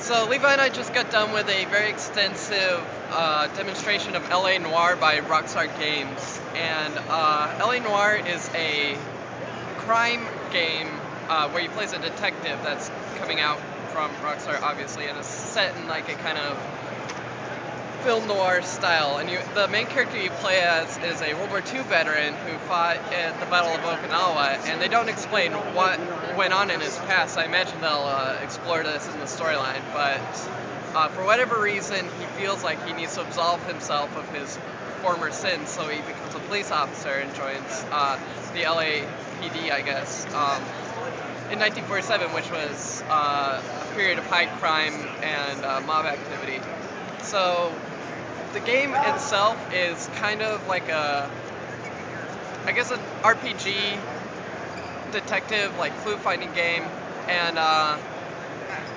So Levi and I just got done with a very extensive demonstration of LA Noire by Rockstar Games, and LA Noire is a crime game where you play as a detective that's coming out from Rockstar, obviously, and it's set in like a kind of film noir style. And the main character you play as is a World War II veteran who fought at the Battle of Okinawa, and they don't explain what went on in his past. I imagine they'll explore this in the storyline, but for whatever reason, he feels like he needs to absolve himself of his former sins, so he becomes a police officer and joins the LAPD, I guess, in 1947, which was a period of high crime and mob activity. So the game itself is kind of like I guess an RPG detective, like clue finding game, and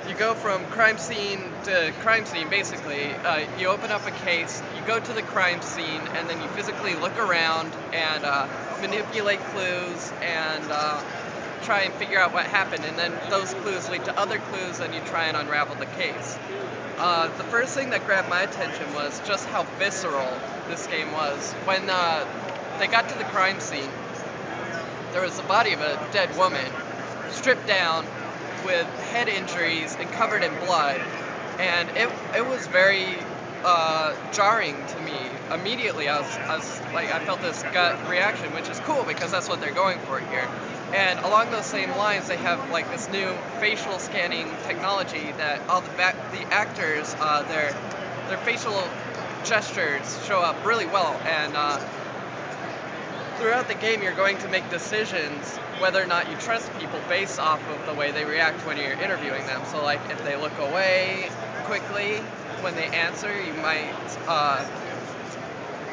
you go from crime scene to crime scene, basically. You open up a case, you go to the crime scene, and then you physically look around and manipulate clues and try and figure out what happened. And then those clues lead to other clues, and you try and unravel the case. The first thing that grabbed my attention was just how visceral this game was. When they got to the crime scene, there was the body of a dead woman, stripped down, with head injuries and covered in blood, and it was very jarring to me. Immediately, I was like, I felt this gut reaction, which is cool because that's what they're going for here. And along those same lines, they have like this new facial scanning technology that all the actors, their facial gestures show up really well, and throughout the game, you're going to make decisions whether or not you trust people based off of the way they react when you're interviewing them. So, like, if they look away quickly when they answer, you might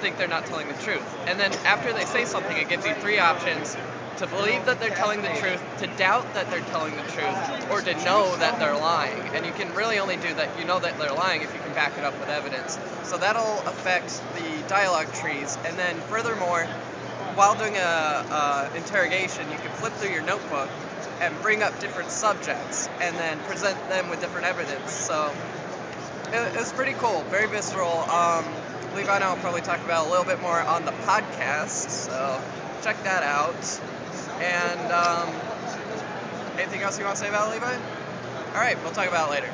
think they're not telling the truth. And then after they say something, it gives you three options: to believe that they're telling the truth, to doubt that they're telling the truth, or to know that they're lying. And you can really only do that, you know that they're lying, if you can back it up with evidence. So that'll affect the dialogue trees. And then furthermore, while doing a interrogation, you can flip through your notebook and bring up different subjects and then present them with different evidence. So it's pretty cool, very visceral. Levi and I will probably talk about a little bit more on the podcast, so check that out. And anything else you want to say about it, Levi? All right, we'll talk about it later.